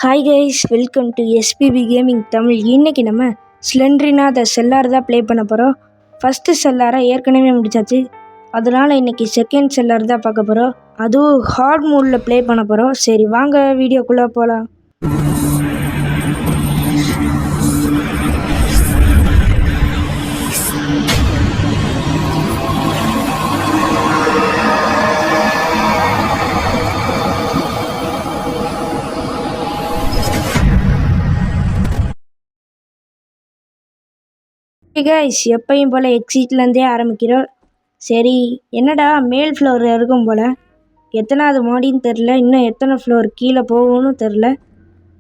Hi guys, welcome to SPB gaming Tamil. இன்றைக்கி நம்ம Slendrina த செல்லார் தான் ப்ளே பண்ண போகிறோம். ஃபஸ்ட்டு செல்லாரை ஏற்கனவே முடிச்சாச்சு, அதனால் இன்றைக்கி செகண்ட் செல்லார் தான் பார்க்க போகிறோம். அதுவும் ஹார்ட் மோடில் ப்ளே பண்ண போகிறோம். சரி வாங்க வீடியோக்குள்ளே போகலாம். கைஸ், எப்பயும் போல் எக்ஸிட்லேருந்தே ஆரம்பிக்கிறோம். சரி, என்னடா மேல் ஃப்ளோர் இருக்கும் போல், எத்தனாவது மாடின்னு தெரில, இன்னும் எத்தனை ஃப்ளோர் கீழே போகணும்னு தெரில.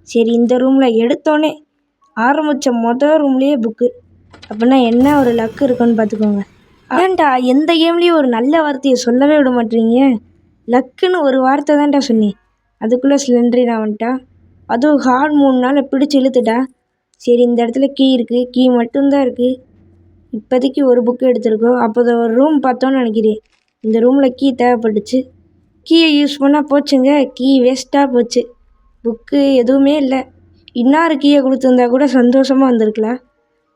சரி, இந்த ரூமில் எடுத்தோன்னே ஆரம்பித்த மொதல் ரூம்லேயே புக்கு. அப்படின்னா என்ன ஒரு லக்கு இருக்குன்னு பார்த்துக்கோங்க. ஏன்டா எந்த கேம்லேயும் ஒரு நல்ல வார்த்தையை சொல்லவே விட மாட்டீங்க? லக்குன்னு ஒரு வார்த்தை தான்டா சொன்னேன், அதுக்குள்ளே ஸ்லெண்ட்ரினா வந்துட்டா. அதுவும் ஹார்ட் 3 நாள் பிடிச்சி இழுத்துட்டா. சரி, இந்த இடத்துல கீ இருக்குது, கீ மட்டும்தான் இருக்குது. இப்போதைக்கு ஒரு புக்கு எடுத்துருக்கோம். அப்போ ஒரு ரூம் பார்த்தோன்னு நினைக்கிறேன். இந்த ரூமில் கீ தேவைப்பட்டுச்சு. கீயை யூஸ் பண்ணால் போச்சுங்க, கீ வேஸ்ட்டாக போச்சு. புக்கு எதுவுமே இல்லை. இன்னொரு கீயை கொடுத்துருந்தா கூட சந்தோஷமாக வந்திருக்கலாம்.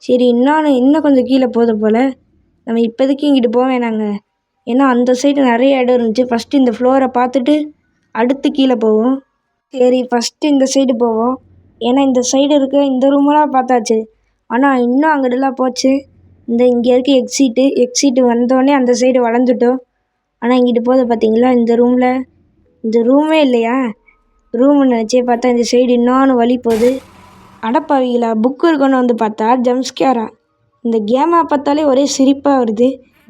சரி, இன்னும் கொஞ்சம் கீழே போத போல். நம்ம இப்போதைக்கு இங்கிட்டு போக வேணாங்க, ஏன்னா அந்த சைடு நிறைய இடம் இருந்துச்சு. ஃபஸ்ட்டு இந்த ஃப்ளோரை பார்த்துட்டு அடுத்து கீழே போவோம். சரி, ஃபஸ்ட்டு இந்த சைடு போவோம், ஏன்னா இந்த சைடு இருக்க இந்த ரூமெல்லாம் பார்த்தாச்சு. ஆனால் இன்னும் அங்கிட்டலாம் போச்சு. இங்கே இருக்க எக்ஸிட்டு வந்தோடனே அந்த சைடு வளர்ந்துட்டோம். ஆனால் இங்கிட்டு போத பார்த்தீங்களா, இந்த ரூமே இல்லையா? ரூம்னு நினச்சே பார்த்தா இந்த சைடு இன்னொன்று வழி போகுது. அடப்பாவிங்களா, புக்கு இருக்குன்னு வந்து பார்த்தா ஜம்ஸ்கேரா. இந்த கேமை பார்த்தாலே ஒரே சிரிப்பாக வருது.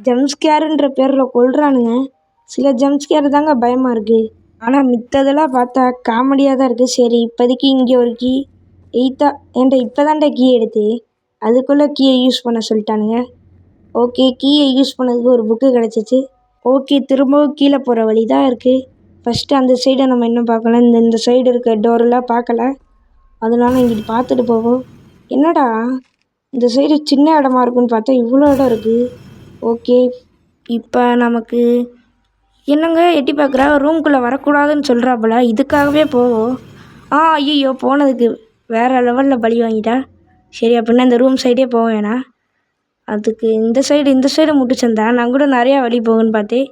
ஜம்ஸ்கேருன்ற பேரில் கொள்றானுங்க. சில ஜம்ஸ்கேர் தாங்க பயமாக இருக்குது, ஆனால் மித்ததெல்லாம் பார்த்தா காமெடியாக தான் இருக்குது. சரி, இப்போதைக்கு இங்கே ஒரு கீ ஏன்டா இப்போ தான்டா கீ எடுத்து, அதுக்குள்ளே கீயை யூஸ் பண்ண சொல்லிட்டானுங்க. ஓகே, கீயை யூஸ் பண்ணதுக்கு ஒரு புக்கு கிடச்சிச்சு. ஓகே, திரும்பவும் கீழே போகிற வழி தான் இருக்குது. ஃபஸ்ட்டு அந்த சைடை நம்ம இன்னும் பார்க்கல, இந்த சைடு இருக்க டோரெல்லாம் பார்க்கல, அதனால இங்கிட்டு பார்த்துட்டு போவோம். என்னடா இந்த சைடு சின்ன இடமா இருக்குன்னு பார்த்தா இவ்வளோ இடம் இருக்குது. ஓகே, இப்போ நமக்கு என்னங்க எட்டி பார்க்குறா, ரூம்குள்ளே வரக்கூடாதுன்னு சொல்கிறாப்புல, இதுக்காகவே போவோம். ஐயோ, போனதுக்கு வேறு லெவலில் பழி வாங்கிட்டா. சரி, அப்படின்னா இந்த ரூம் சைடே போக வேணாம், அதுக்கு இந்த சைடு முட்டுச்சந்தா. நான் கூட நிறையா வழி போகுன்னு பார்த்தேன்.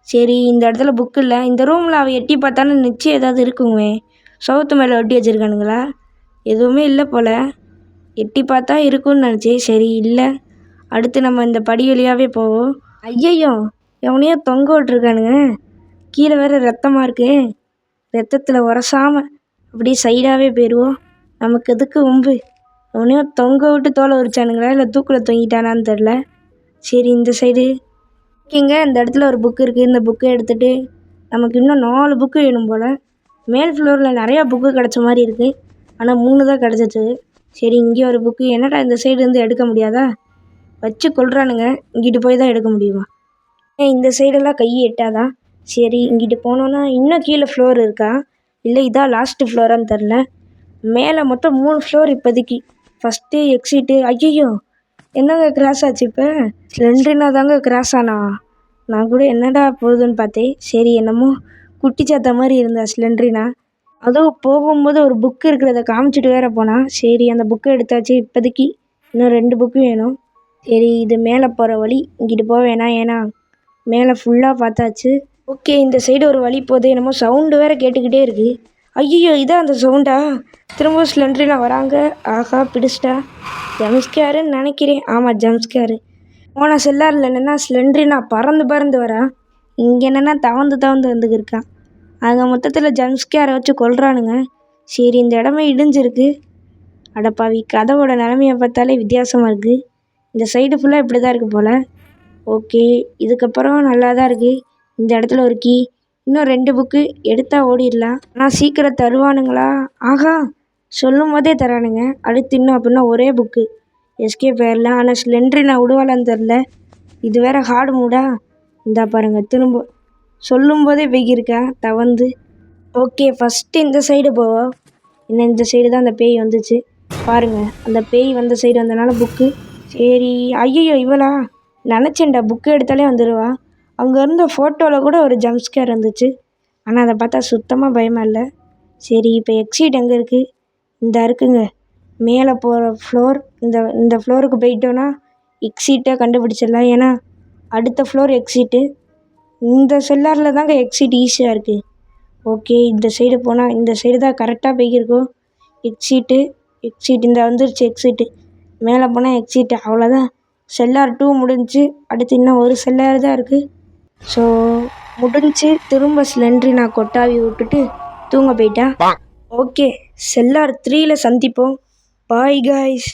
சரி, இந்த இடத்துல புக்கு இல்லை. இந்த ரூமில் அவள் எட்டி பார்த்தான்னு நிச்சயம் ஏதாவது இருக்குங்க. சவுத்து மேலே ஒட்டி வச்சுருக்கானுங்களா? எதுவுமே இல்லை போல். எட்டி பார்த்தா இருக்குன்னு நினச்சேன். சரி, இல்லை. அடுத்து நம்ம இந்த படி வழியாகவே போவோம். ஐயையோ, எவனையோ தொங்க விட்டுருக்கானுங்க. கீழே வேறு ரத்தமாக இருக்கு. ரத்தத்தில் உரசாமல் அப்படியே சைடாகவே போயிடுவோம். நமக்கு எதுக்கு வம்பு? அவனையோ தொங்க விட்டு தோலை உரிச்சானுங்களா, இல்லை தூக்கில் தொங்கிட்டானான்னு தெரில. சரி, இந்த சைடு ஓகேங்க, இந்த இடத்துல ஒரு புக்கு இருக்குது. இந்த புக்கை எடுத்துகிட்டு நமக்கு இன்னும் 4 புக்கு வேணும் போல். மேல் ஃப்ளோரில் நிறையா புக்கு கிடச்ச மாதிரி இருக்குது, ஆனால் 3 தான் கிடச்சிச்சு. சரி, இங்கே ஒரு புக்கு. என்னடா இந்த சைடு இருந்து எடுக்க முடியாதா? வச்சு கொள்றானுங்க. இங்கிட்டு போய் தான் எடுக்க முடியுமா? இந்த சைடெல்லாம் கை எட்டாதான். சரி, இங்கிட்டு போனோன்னா இன்னும் கீழே ஃப்ளோர் இருக்கா, இல்லை இதான் லாஸ்ட்டு ஃப்ளோரான்னு தெரில. மேலே மொத்தம் 3 ஃப்ளோர் இப்போதைக்கு. First exit. ஐயோ, என்னங்க கிராஸ் ஆச்சு? இப்போ ஸ்லெண்ட்ரினா தாங்க கிராஸ் ஆனா. நான் கூட என்னடா போகுதுன்னு பார்த்தேன். சரி, என்னமோ குட்டி சாத்த மாதிரி இருந்தா ஸ்லெண்ட்ரினா. அதுவும் போகும்போது ஒரு புக்கு இருக்கிறத காமிச்சிட்டு வேற போனா. சரி, அந்த புக்கை எடுத்தாச்சு. இப்போதைக்கு இன்னும் 2 புக்கு வேணும். சரி, இது மேலே போகிற வழி, இங்கிட்டு போக வேணாம், ஏன்னா மேலே ஃபுல்லாக பார்த்தாச்சு. ஓகே, இந்த சைடு ஒரு வழி போகுது. என்னமோ சவுண்டு வேறு கேட்டுக்கிட்டே இருக்குது. ஐயோ, இதான் அந்த சவுண்டா? திரும்ப ஸ்லெண்ட்ரினா வராங்க. ஆஹா, பிடிச்சிட்டா. ஜம்ஸ்கேருன்னு நினைக்கிறேன். ஆமாம், ஜம்ஸ்கேரு. போன செல்லாரில் என்னென்னா ஸ்லெண்ட்ரினா பறந்து வரா, இங்கே என்னென்னா தவந்து வந்துக்கிருக்கான். ஆக மொத்தத்தில் ஜம்ஸ்கேரை வச்சு கொள்றானுங்க. சரி, இந்த இடமே இடிஞ்சிருக்கு. அடப்பாவி, கதவோட நிலமையை பார்த்தாலே வித்தியாசமாக இருக்குது. இந்த சைடு ஃபுல்லாக இப்படி தான் இருக்குது போல். ஓகே, இதுக்கப்புறம் நல்லா தான் இருக்குது. இந்த இடத்துல ஒரு கீ, இன்னும் 2 புக்கு எடுத்தால் ஓடிடலாம். ஆனால் சீக்கிரம் தருவானுங்களா? ஆஹா, சொல்லும் போதே தரானுங்க. அடுத்து இன்னும் அப்படின்னா ஒரே புக்கு, எஸ்கேப் போயிடலாம். ஆனால் ஸ்லெண்ட்ரினா விடுவாளான்னு தெரில. இது வேறு ஹார்டு மூடா. இந்தா பாருங்கள், திரும்ப சொல்லும் போதே போய்க்கிருக்கா தவந்து. ஓகே, ஃபஸ்ட்டு இந்த சைடு போவோம். இன்னும் இந்த சைடு தான் அந்த பேய் வந்துச்சு பாருங்கள். அந்த பேய் வந்த சைடு வந்தனால புக்கு. சரி, ஐயோ, இவளா? நினச்சேன்டா புக்கு எடுத்தாலே வந்துடுவா. அங்கே இருந்த ஃபோட்டோவில் கூட ஒரு ஜம்ஸ்கேர் இருந்துச்சு, ஆனால் அதை பார்த்தா சுத்தமாக பயமாக இல்லை. சரி இப்போ எக்ஸிட் எங்கே இருக்குது? இந்த இருக்குங்க, மேலே போகிற ஃப்ளோர். இந்த ஃப்ளோருக்கு போயிட்டோன்னா எக்ஸிட்டை கண்டுபிடிச்சிடலாம். ஏன்னா அடுத்த ஃப்ளோர் எக்ஸிட்டு. இந்த செல்லாரில் தாங்க எக்ஸிட் ஈஸியாக இருக்குது. ஓகே, இந்த சைடு போனால் இந்த சைடு தான் கரெக்டாக போய்க்கிருக்கோம். எக்ஸிட்டு இந்த வந்துருச்சு எக்ஸிட்டு. மேலே போனால் எக்ஸிட்டு. அவ்வளோதான், செல்லார் 2 முடிஞ்சு. அடுத்து இன்னும் ஒரு செல்லார் தான் இருக்குது. ஸோ முடிஞ்சு. திரும்ப ஸ்லெண்ட்ரி நான் கொட்டாவி விட்டுட்டு தூங்க போயிட்டேன். ஓகே, செல்லார் 3ல் சந்திப்போம். Bye guys.